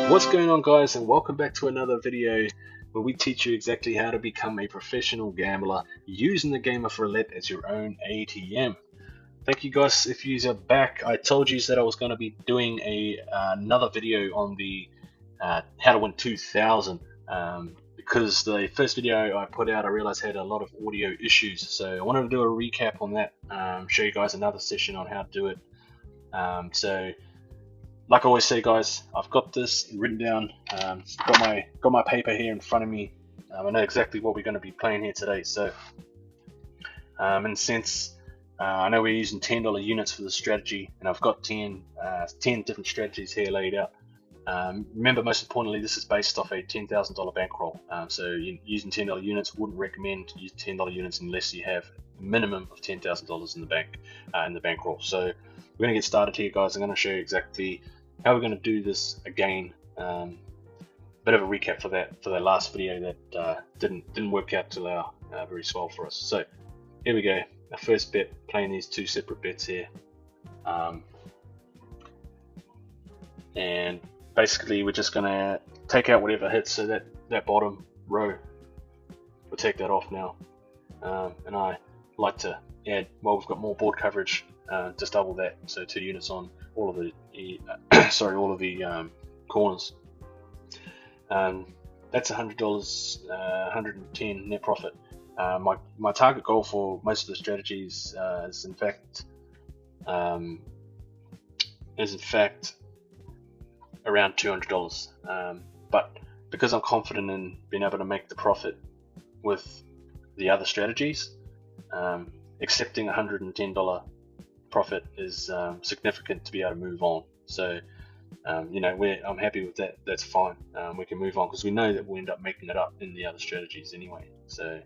What's going on, guys, and welcome back to another video where we teach you exactly how to become a professional gambler using the game of Roulette as your own ATM. Thank you guys if you are back. I told you that I was going to be doing another video on the how to win 2000 because the first video I put out I realized had a lot of audio issues, so I wanted to do a recap on that, show you guys another session on how to do it. So like I always say, guys, I've got this written down, got my paper here in front of me. I know exactly what we're going to be playing here today. So and since I know we're using $10 units for the strategy, and I've got 10 different strategies here laid out. Remember, most importantly, this is based off a $10,000 bankroll. So using $10 units, wouldn't recommend to use $10 units unless you have a minimum of $10,000 in the bank in the bankroll. So we're going to get started here, guys. I'm going to show you exactly how we're going to do this again. Bit of a recap for that last video that didn't work out till our very swell for us. So here we go. Our first bet, playing these two separate bets here, and basically we're just going to take out whatever hits. So that bottom row, we'll take that off now, and I like to add, well, we've got more board coverage, just double that, so 2 units on all of the corners. That's $100, 110 net profit. My target goal for most of the strategies is in fact around $200. But because I'm confident in being able to make the profit with the other strategies, accepting $110 profit is significant to be able to move on. So I'm happy with that. That's fine. We can move on because we know that we'll end up making it up in the other strategies anyway. So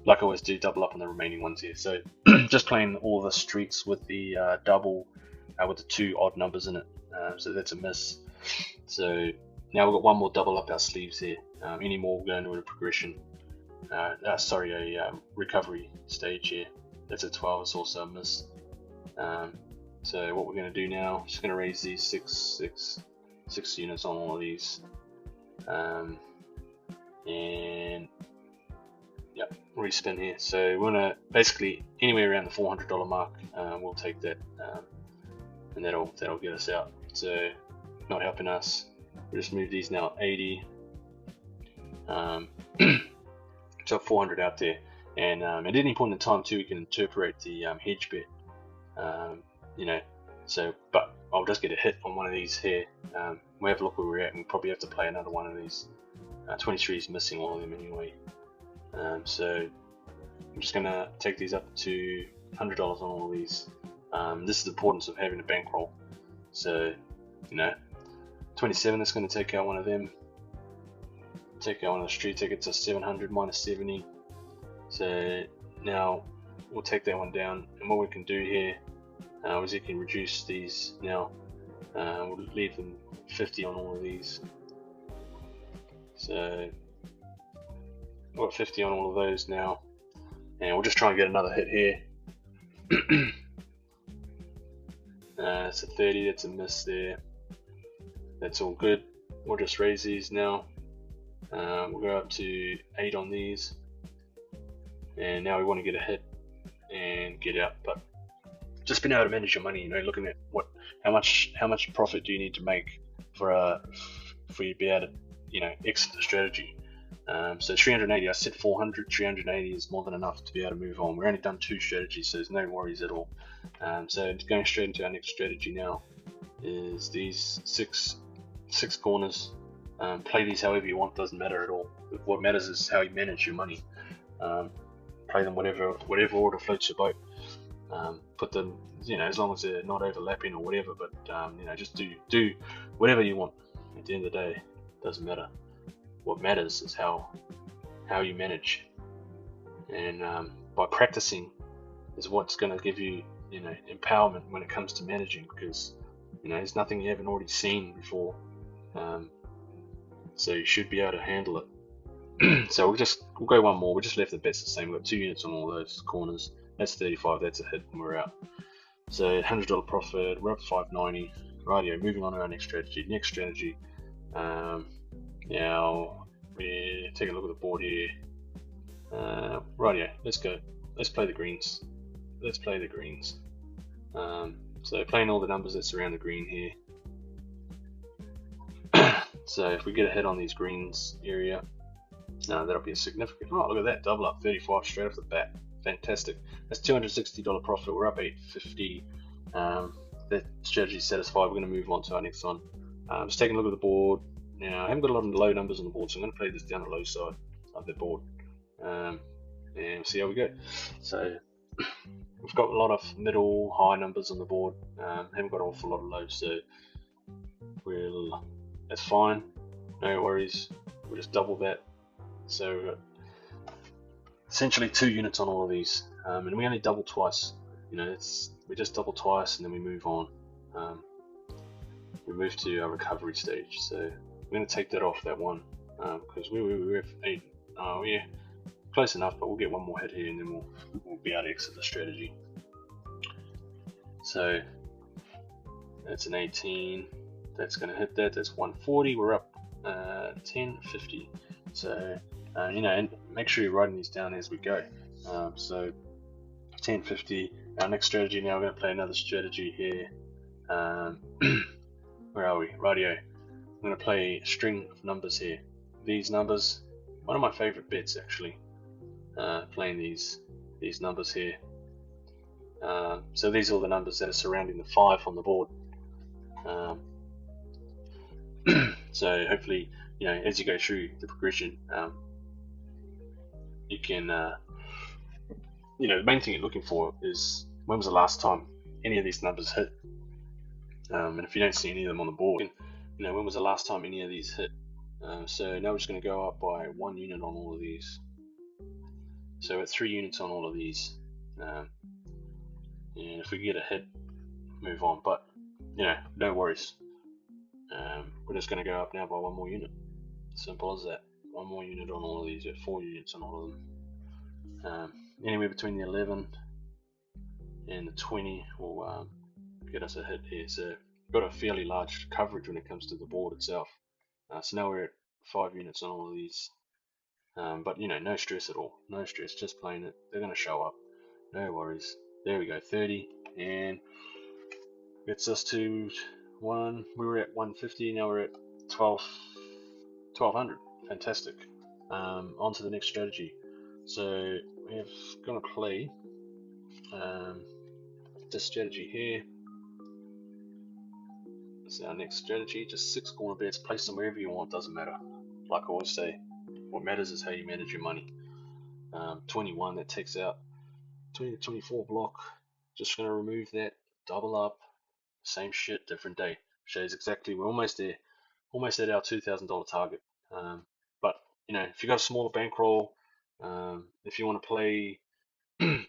like I always do, double up on the remaining ones here. So just playing all the streets with the double with the 2 odd numbers in it. So that's a miss. So now we've got one more double up our sleeves here. Any more, we'll go into a progression. A recovery stage here. That's a 12. It's also a miss. So what we're going to do now, just going to raise these six units on all of these, and yep, respin here. So we're going to basically anywhere around the $400 mark, we'll take that, and that'll get us out. So not helping us. We'll just move these now 80, so 400 out there, and at any point in time too, we can interpret the hedge bet. So but I'll just get a hit on one of these here. We'll have a look where we're at, and we'll probably have to play another one of these. 23 is missing all of them anyway. So I'm just gonna take these up to $100 on all of these. This is the importance of having a bankroll. So 27 is going to take out one of them. Take out one of the street tickets to 700 minus 70. So now we'll take that one down, and what we can do here is you can reduce these now. We'll leave them 50 on all of these. So we've got 50 on all of those now, and we'll just try and get another hit here. It's a 30, that's a miss there. That's all good. We'll just raise these now. We'll go up to 8 on these, and now we want to get a hit and get out. But just being able to manage your money, looking at how much profit do you need to make for you to be able to exit the strategy. So 380, I said 400. 380 is more than enough to be able to move on. We've only done 2 strategies, so there's no worries at all. So going straight into our next strategy now is these six corners. Play these however you want, doesn't matter at all. What matters is how you manage your money. Play them whatever order floats your boat. Put them, as long as they're not overlapping or whatever, but just do whatever you want. At the end of the day, it doesn't matter. What matters is how you manage, and by practicing is what's going to give you empowerment when it comes to managing, because there's nothing you haven't already seen before, so you should be able to handle it. So we'll go one more. We just left the bets the same. We've got 2 units on all those corners. That's 35. That's a hit, and we're out. So $100 profit. We're up 590. Rightio. Moving on to our next strategy. Now we're taking a look at the board here. Rightio, let's go. Let's play the greens. Let's play the greens. So playing all the numbers that surround the green here. So if we get ahead on these greens area, that'll be a significant. Oh, look at that, double up 35 straight off the bat. Fantastic. That's $260 profit. We're up 850. That strategy is satisfied. We're going to move on to our next one. Just taking a look at the board. Now, I haven't got a lot of low numbers on the board, so I'm going to play this down the low side of the board. And we'll see how we go. So we've got a lot of middle, high numbers on the board. Haven't got an awful lot of lows, so that's fine. No worries. We'll just double that. So we've got essentially 2 units on all of these, and we only double twice. We just double twice and then we move on. We move to our recovery stage. So we're going to take that off that one because we have 8. Oh yeah, close enough, but we'll get one more hit here and then we'll be able to exit the strategy. So that's an 18. That's going to hit that. That's 140. We're up 1050. So and make sure you're writing these down as we go. So 1050. Our next strategy now. We're going to play another strategy here. Where are we? Rightio. I'm going to play a string of numbers here. These numbers, one of my favorite bets actually. Playing these numbers here. So these are all the numbers that are surrounding the 5 on the board. So hopefully, as you go through the progression, you can, the main thing you're looking for is when was the last time any of these numbers hit. And if you don't see any of them on the board, when was the last time any of these hit? So now we're just going to go up by 1 unit on all of these. So at 3 units on all of these. And if we get a hit, move on. But, no worries. We're just going to go up now by 1 more unit. Simple as that. 1 more unit on all of these. 4 units on all of them. Anywhere between the 11 and the 20 will get us a hit here. So we've got a fairly large coverage when it comes to the board itself. So now we're at 5 units on all of these. But no stress at all. No stress, just playing it. They're going to show up. No worries. There we go, 30. And gets us to 1. We were at 150, now we're at 1200. Fantastic. On to the next strategy. So we're going to play this strategy here. This is our next strategy. Just 6 corner bets. Place them wherever you want. Doesn't matter. Like I always say, what matters is how you manage your money. 21, that takes out 20 to 24 block. Just going to remove that. Double up. Same shit, different day. Shows exactly we're almost there. Almost at our $2,000 target. But if you got a smaller bankroll, if you want to play, I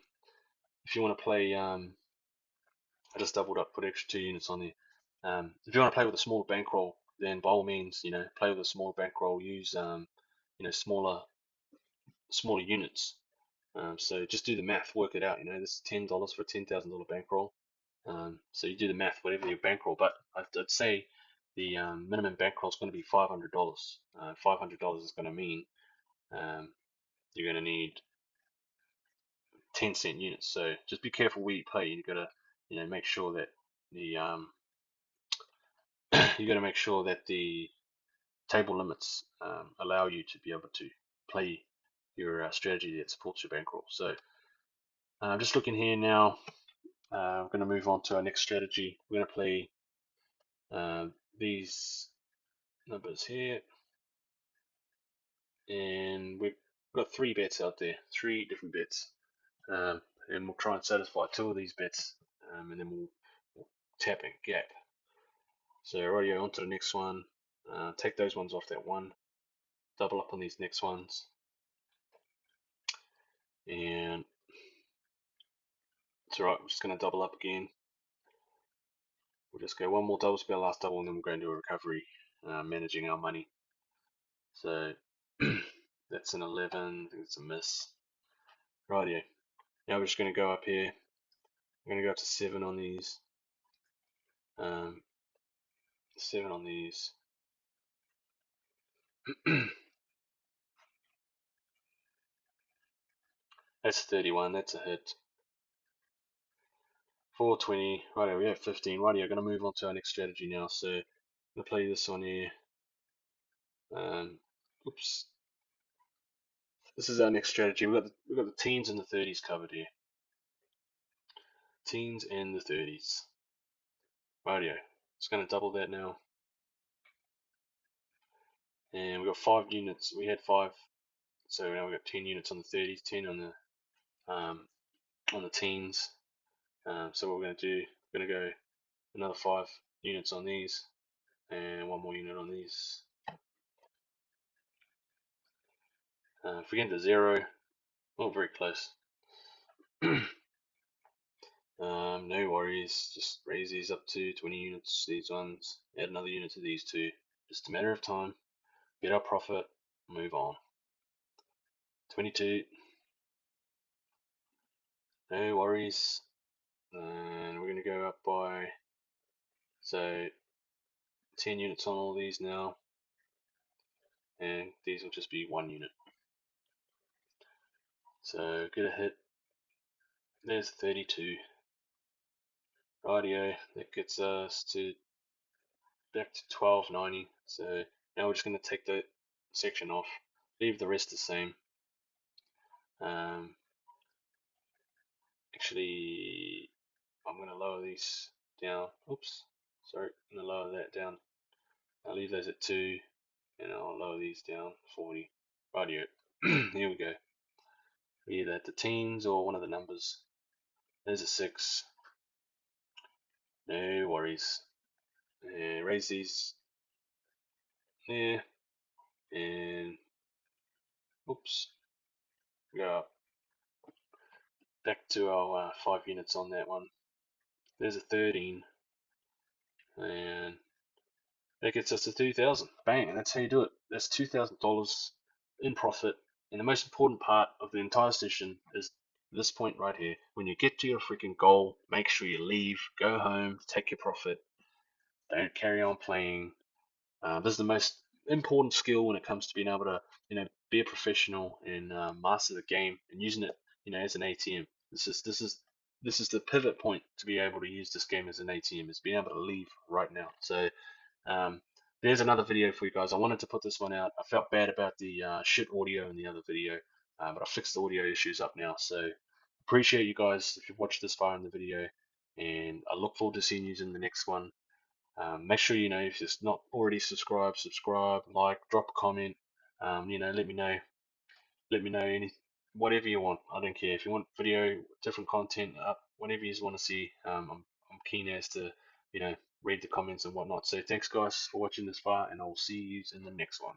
just doubled up, put extra 2 units on there. If you want to play with a smaller bankroll, then by all means, play with a smaller bankroll. Use smaller units. So just do the math, work it out. This is $10 for a $10,000 bankroll. So you do the math, whatever your bankroll. But I'd say the minimum bankroll is going to be $500. $500 is going to mean you're going to need 10-cent units. So just be careful where you play. You got to make sure that the table limits allow you to be able to play your strategy that supports your bankroll. So I'm just looking here now. I'm going to move on to our next strategy. We're going to play these numbers here, and we've got 3 bets out there, 3 different bets, and we'll try and satisfy 2 of these bets, and then we'll tap and gap. So already on to the next one. Take those ones off that one, double up on these next ones, and it's alright. We're just going to double up again. We'll just go 1 more double spell, last double, and then we'll go into a recovery, managing our money. So that's an 11. I think it's a miss. Rightio. Now we're just going to go up here. We're going to go up to 7 on these. 7 on these. That's 31. That's a hit. 420. Right, we have 15. Right, I'm going to move on to our next strategy now. So I'm going to play this one here. Oops. This is our next strategy. We've got the teens and the 30s covered here. Teens and the 30s. Rightio. It's going to double that now. And we've got 5 units. We had 5. So now we've got 10 units on the 30s, 10 on the teens. So what we're going to do, we're going to go another 5 units on these, and 1 more unit on these. If we get to 0, oh, very close. No worries, just raise these up to 20 units, these ones, add another unit to these two. Just a matter of time. Get our profit, move on. 22, no worries. And we're going to go up by, so 10 units on all these now, and these will just be 1 unit. So get a hit. There's 32. Rightio, that gets us to back to 1290. So now we're just going to take that section off, leave the rest the same. Actually, I'm going to lower these down. Oops, sorry, I'm going to lower that down. I'll leave those at 2, and I'll lower these down 40. Rightio. Here we go. Either at the teens or one of the numbers. There's a 6. No worries. Raise these there, and oops, go up back to our 5 units on that one. There's a 13, and that gets us to 2,000. Bang, and that's how you do it. That's $2,000 in profit. And the most important part of the entire session is this point right here. When you get to your freaking goal, make sure you leave, go home, take your profit. Don't carry on playing. This is the most important skill when it comes to being able to, be a professional and master the game and using it, as an ATM. This is the pivot point to be able to use this game as an ATM. Is being able to leave right now. So um, there's another video for you guys. I wanted to put this one out. I felt bad about the shit audio in the other video, but I fixed the audio issues up now. So appreciate you guys if you've watched this far in the video, and I look forward to seeing you in the next one. Make sure if you're not already subscribed, subscribe, like, drop a comment. Let me know any whatever you want. I don't care if you want video, different content, whatever you want to see. I'm keen as to read the comments and whatnot. So thanks guys for watching this far, and I'll see you in the next one.